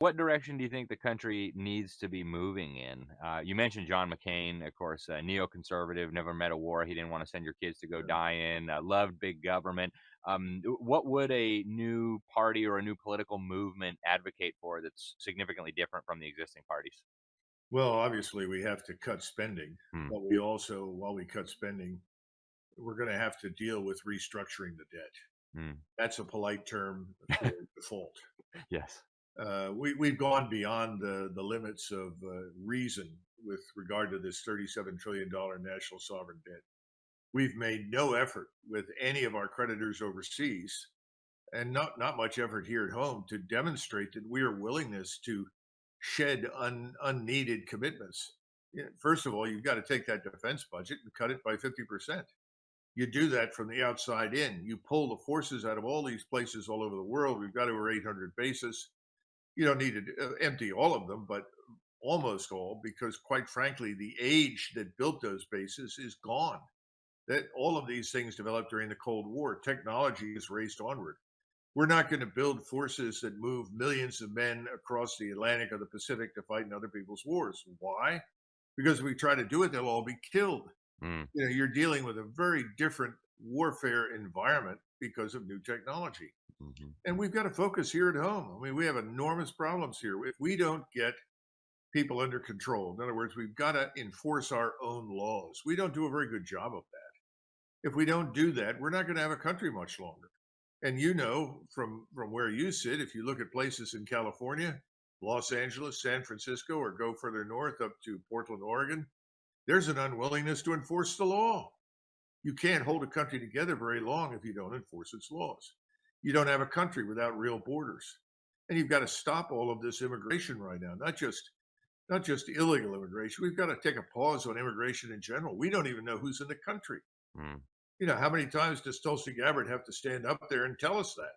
What direction do you think the country needs to be moving in? You mentioned John McCain, of course, neoconservative, never met a war he didn't want to send your kids to go die in, loved big government. What would a new party or a new political movement advocate for that's significantly different from the existing parties? Well, obviously, we have to cut spending, Hmm. but we also, while we cut spending, we're going to have to deal with restructuring the debt. Hmm. That's a polite term for default. Yes. We've gone beyond the limits of reason with regard to this $37 trillion national sovereign debt. We've made no effort with any of our creditors overseas, and not much effort here at home to demonstrate that we are willingness to shed unneeded commitments. First of all, you've got to take that defense budget and cut it by 50%. You do that from the outside in. You pull the forces out of all these places all over the world. We've got over 800 bases. You don't need to empty all of them, but almost all, because quite frankly, the age that built those bases is gone. That all of these things developed during the Cold War. Technology is raced onward. We're not going to build forces that move millions of men across the Atlantic or the Pacific to fight in other people's wars. Why? Because if we try to do it, they'll all be killed. Hmm. You're dealing with a very different warfare environment because of new technology. Hmm. And we've got to focus here at home. I mean, we have enormous problems here. If we don't get people under control, in other words, we've got to enforce our own laws. We don't do a very good job of that. If we don't do that, we're not going to have a country much longer. And from where you sit, if you look at places in California, Los Angeles, San Francisco, or go further north up to Portland, Oregon, there's an unwillingness to enforce the law. You can't hold a country together very long if you don't enforce its laws. You don't have a country without real borders. And you've got to stop all of this immigration right now, not just illegal immigration. We've got to take a pause on immigration in general. We don't even know who's in the country. Hmm. How many times does Tulsi Gabbard have to stand up there and tell us that?